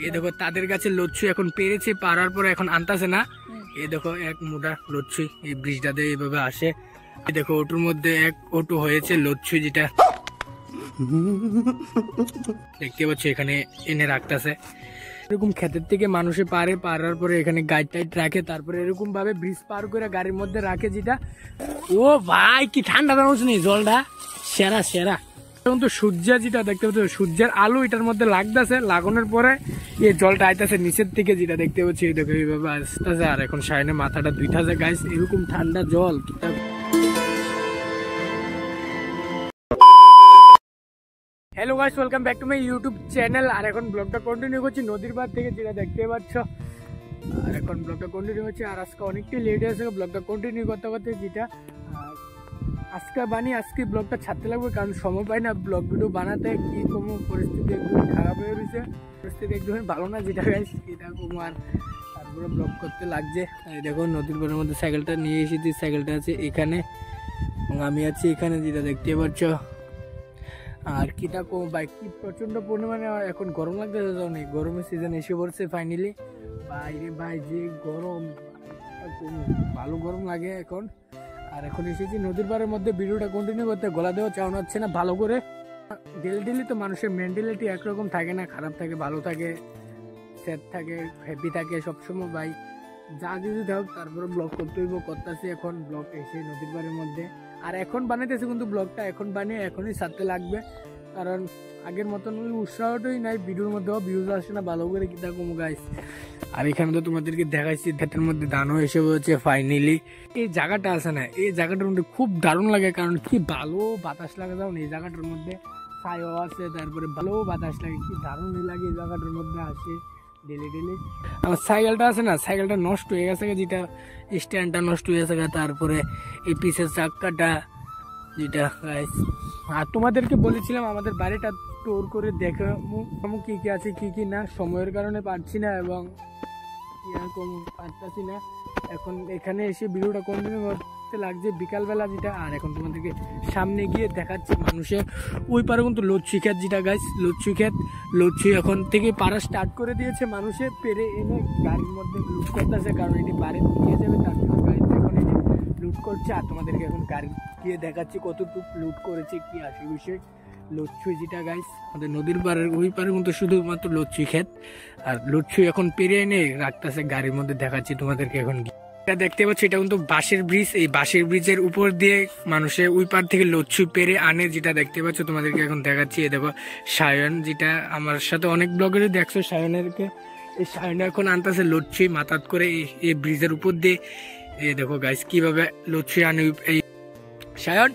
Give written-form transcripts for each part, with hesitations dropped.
এই দেখো তাদের কাছে লচ্ছু এখন পেরেছে, পারার পরে এখন আনতাছে না। এই দেখো এক মোটা লচ্ছু এই ব্রিজটাতে এইভাবে আসে। এই দেখো ওটুর মধ্যে এক ওটু হয়েছে লচ্ছু, যেটা দেখতে পাচ্ছ এখানে এনে রাখতেছে। এরকম ক্ষেতের থেকে মানুষে পারার পরে এখানে গাইড টাইড রাখে, তারপরে এরকম ভাবে ব্রিজ পার করে গাড়ির মধ্যে রাখে, যেটা ও ভাই কি ঠান্ডা মানুষ নেই, জলটা সেরা সেরা। এখন তো সূর্য যেটা দেখতে পাচ্ছ, সূর্যের আলো এটার মধ্যে লাগতেছে, লাগানোর পরে এই জলটা আইতেছে নিচের থেকে, যেটা দেখতে পাচ্ছি এই দেখো এইভাবে আসতেছে। আর এখন সাইনে মাথাটা ধুইতেছে গাইস, এরকম ঠান্ডা জল। Hello guys, welcome back to my YouTube channel. আর এখন ব্লগটা কন্টিনিউ করছি নদীর পাড় থেকে, যেটা দেখতে পাচ্ছ। আর এখন ব্লগটা কন্টিনিউ হচ্ছে, আর আজকে অনেকটাই লেট হয়েছে ব্লগটা কন্টিনিউ করতে করতে, যেটা আজকে ব্লগটা ছাড়তে লাগবে, কারণ সময় পাই না ব্লগ ভিডিও বানাতে। কি কোনো পরিস্থিতি একদম খারাপ হয়ে রয়েছে, পরিস্থিতি একদমই ভালো না, যেটা গাইস এটা আর তারপরে ব্লগ করতে লাগছে। দেখো নদীর পাড়ের মধ্যে সাইকেলটা নিয়ে এসেছি, সাইকেলটা আছে এখানে, আমি আছি এখানে, যেটা দেখতে পাচ্ছ। আর কিটা কম বাইক কি প্রচন্ড পরিমাণে এখন গরম লাগতেছে, অনেক গরমের সিজন এসে পড়ছে ফাইনালি। বাইরে ভাই যে গরম, ভালো গরম লাগে এখন। আর এখন এসেছি নদীর পাড়ের মধ্যে, ভিডিওটা কন্টিনিউ করতে গলা দেওয়া চাওয়া হচ্ছে না ভালো করে। ডেলি তো মানুষের মেন্টালিটি একরকম থাকে না, খারাপ থাকে ভালো থাকে, স্যাড থাকে হ্যাপি থাকে সবসময়। ভাই যা কিছু থাক তারপরে ব্লগ করতে হইব, করতেছি এখন ব্লগ এসে নদীর পাড়ের মধ্যে। আর এখন বানাইতেছি কিন্তু ব্লগটা এখন বানিয়ে এখনই ছাড়তে লাগবে, কারণ আগের মতন ওই উৎসাহটাই নাই, ভিডিওর মধ্যেও ভিউজ আসে না ভালো করে, কিতা কম গাইস। আর এখানে তো তোমাদেরকে দেখাইছি ক্ষেতের মধ্যে ধানও এসে বলছে ফাইনালি। এই জায়গাটা আছে না, এই জায়গাটার মধ্যে খুব দারুণ লাগে, কারণ কি ভালো বাতাস লাগে। যাও এই জায়গাটার মধ্যে ছায়াও আছে, তারপরে ভালো বাতাস লাগে, কি দারুণই লাগে এই জায়গাটার মধ্যে আসে ডেলি। আমার সাইকেলটা আছে না, সাইকেলটা নষ্ট হয়ে গেছে, যেটা স্ট্যান্ডটা নষ্ট হয়ে গেছে, তারপরে এই পিসের চাক্কাটা যেটা। আর তোমাদেরকে বলেছিলাম আমাদের বাড়িটা ট্যুর করে দেখাবো কি কি আছে কি কি না, সময়ের কারণে পারছি না এবং এরকম পারতাছি না। এখন এখানে এসে ভিডিওটা কন্টিনিউ করতে লাগছে বিকালবেলা, যেটা। আর এখন তোমাদেরকে সামনে গিয়ে দেখাচ্ছি মানুষের ওই পারে কিন্তু লচ্ছু ক্ষেত, যেটা গাইস লচ্ছু ক্ষেত। লচ্ছু এখন থেকে পারা স্টার্ট করে দিয়েছে, মানুষে পেরে এনে গাড়ির মধ্যে লুট করতেছে, কারণ এটি বাড়ি নিয়ে যাবে, তার জন্য গাড়িতে এখন এটি লুট করছে। আর তোমাদেরকে এখন গাড়ি গিয়ে দেখাচ্ছি কতটুকু লুট করেছে, কি আসে বিষয়। লচ্ছু যেটা গাইস আমাদের নদীর পাড়ের ওই পারে কিন্তু শুধুমাত্র লচ্ছু ক্ষেত, আর লচ্ছু এখন পেরে এনে রাখতেছে গাড়ির মধ্যে, দেখাচ্ছি তোমাদেরকে এখন। এটা দেখতে পাচ্ছি এটা কিন্তু বাঁশের ব্রিজ, এই বাঁশের ব্রিজের উপর দিয়ে মানুষের ওই পার থেকে লচ্ছু পেরে আনে, যেটা দেখতে পাচ্ছ তোমাদেরকে এখন দেখাচ্ছি। এই দেখো সায়ন, যেটা আমার সাথে অনেক ব্লগেরই দেখছো সায়নেরকে, এই সায়ন এখন আনতেছে লচ্ছু মাথাত করে এই ব্রিজের উপর দিয়ে। এই দেখো গাইস কিভাবে লচ্ছু আনে। এই সায়ন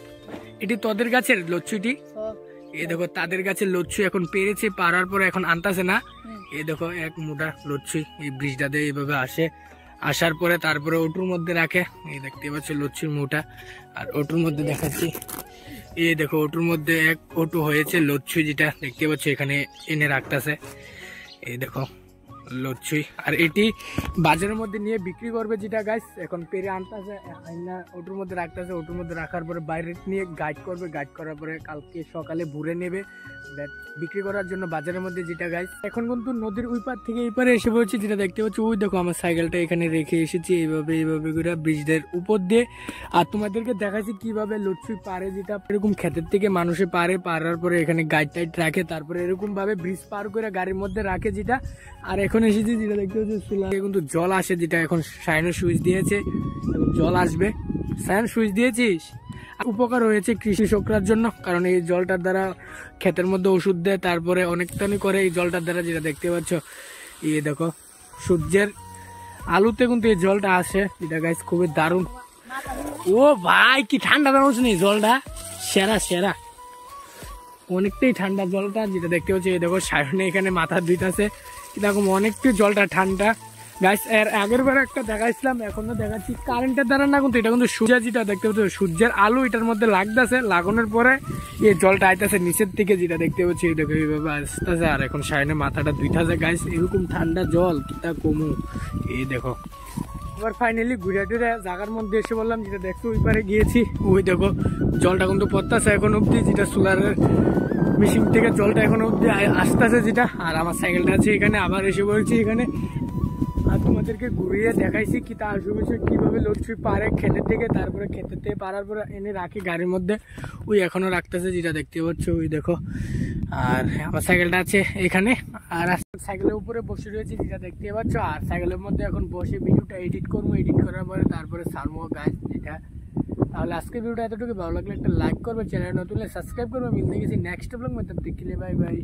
এটি তোদের গাছের লচ্ছুটি, এই দেখো তাদের কাছে লচ্ছু এখন পেরেছে, পারার পরে এখন আনতাছে না। এই দেখো এক মোটা লচ্ছু এই ব্রিজটাতে এইভাবে আসে, আসার পরে তারপরে ওটুর মধ্যে রাখে। এই দেখতে পাচ্ছ লচ্ছুর মোটা। আর ওটুর মধ্যে দেখাচ্ছি, এই দেখো ওটুর মধ্যে এক ওটু হয়েছে লচ্ছু, যেটা দেখতে পাচ্ছ এখানে এনে রাখতেছে। এই দেখো লচ্ছুই। আর এটি বাজারের মধ্যে নিয়ে বিক্রি করবে, যেটা গাইস এখন পেরে আনতেছে, ওটুর মধ্যে রাখতেছে। ওটুর মধ্যে রাখার পরে বাইরে নিয়ে গাইড করবে, গাইড করার পরে কালকে সকালে ভুরে নেবে বিক্রি করার জন্য বাজারের মধ্যে, যেটা গাইস। এখন কিন্তু নদীর ওই পার থেকে এই পারে এসে পড়ছি, যেটা দেখতে পাচ্ছি। ওই দেখো আমার সাইকেলটা এখানে রেখে এসেছি এইভাবে করে ব্রিজের উপর দিয়ে। আর তোমাদেরকে দেখাচ্ছি কিভাবে লচ্ছু পারে, যেটা এরকম ক্ষেতের থেকে মানুষে পারার পরে এখানে গাইড টাইড রাখে, তারপরে এরকম ভাবে ব্রিজ পার করে গাড়ির মধ্যে রাখে, যেটা। আর এখন এসেছি যেটা দেখতে পাচ্ছি কিন্তু জল আসে, যেটা এখন সায়নের সুইচ দিয়েছে, এখন জল আসবে। সায়ন সুইচ দিয়েছিস, উপকার হয়েছে কৃষকরার জন্য, কারণ এই জলটার দ্বারা ক্ষেতের মধ্যে ওষুধ দেয়, তারপরে অনেকটানি করে এই জলটার দ্বারা, যেটা দেখতে পাচ্ছ। এই দেখো সূর্যের আলুতে কিন্তু এই জলটা আসে, যেটা গাইস খুবই দারুণ। ও ভাই কি ঠান্ডা মানুষ নেই, জলটা সেরা সেরা, অনেকটাই ঠান্ডা জলটা, যেটা দেখতে পাচ্ছি। এই দেখো সায়নে এখানে মাথা ধুইতেছে, এরকম অনেকটাই জলটা ঠান্ডা গাইস। এর আগের বার একটা দেখাইছিলাম, এখনো দেখাচ্ছি। কারেন্টের দ্বারা না, কিন্তু এটা কিন্তু সূর্য, যেটা দেখতে পাচ্ছি সূর্যের আলো এটার মধ্যে লাগতেছে, লাগানোর পরে এই জলটা আইতেছে নিচের থেকে, যেটা দেখতে পাচ্ছি। এই দেখো এইভাবে আসতেছে। আর এখন সায়নে মাথাটা ধুইতেছে গাইস, এরকম ঠান্ডা জল কিতা কমু। এই দেখো এবার ফাইনালি ঘুরে টুরে জায়গার মধ্যে এসে বললাম, যেটা দেখছো ওই পারে গিয়েছি। ওই দেখো জলটা কিন্তু পড়তেছে এখন অব্দি, যেটা সোলারের মেশিন থেকে জলটা এখনো অব্দি আসতেছে যেটা। আর আমার সাইকেলটা আছে এখানে, আবার এসে বলছি এখানে। আর তোমাদেরকে ঘুরিয়ে দেখাইছি কি তা আশেপাশে কীভাবে লড়ছি পারে ক্ষেতের থেকে, তারপরে ক্ষেতের থেকে পারার পরে এনে রাখি গাড়ির মধ্যে। ওই এখনও রাখতেছে যেটা দেখতে পাচ্ছ, ওই দেখো। আর আমার সাইকেলটা আছে এখানে, আর সাইকেলের উপরে বসে রয়েছে যেটা দেখতে পাচ্ছ। আর সাইকেলের মধ্যে এখন বসে ভিডিওটা এডিট করবো, এডিট করার পরে তারপরে সারবো গাছ যেটা। তাহলে আজকে ভিডিওটা এতটুকু, ভালো লাগলে একটা লাইক করবে, চ্যানেল নতুন হলে সাবস্ক্রাইব করবে। মিলতে গেছি নেক্সট ব্লগ মধ্যে, দেখলে বাই বাই।